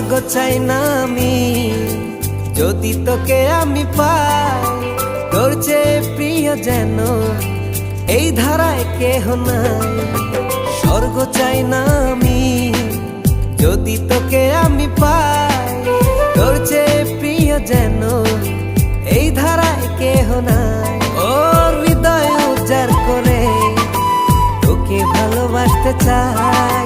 স্বর্গ চাই না আমি, যদি তোকে আমি পাই। তোর চেয়ে প্রিয় যেন এই ধারায় কেহ নাই। স্বর্গ চাই না আমি, যদি তোকে আমি পাই। তোর চেয়ে প্রিয় যেন এই ধারায় কেহ নাই। ওর হৃদয় উজাড় করে তোকে ভালোবাসতে চাই।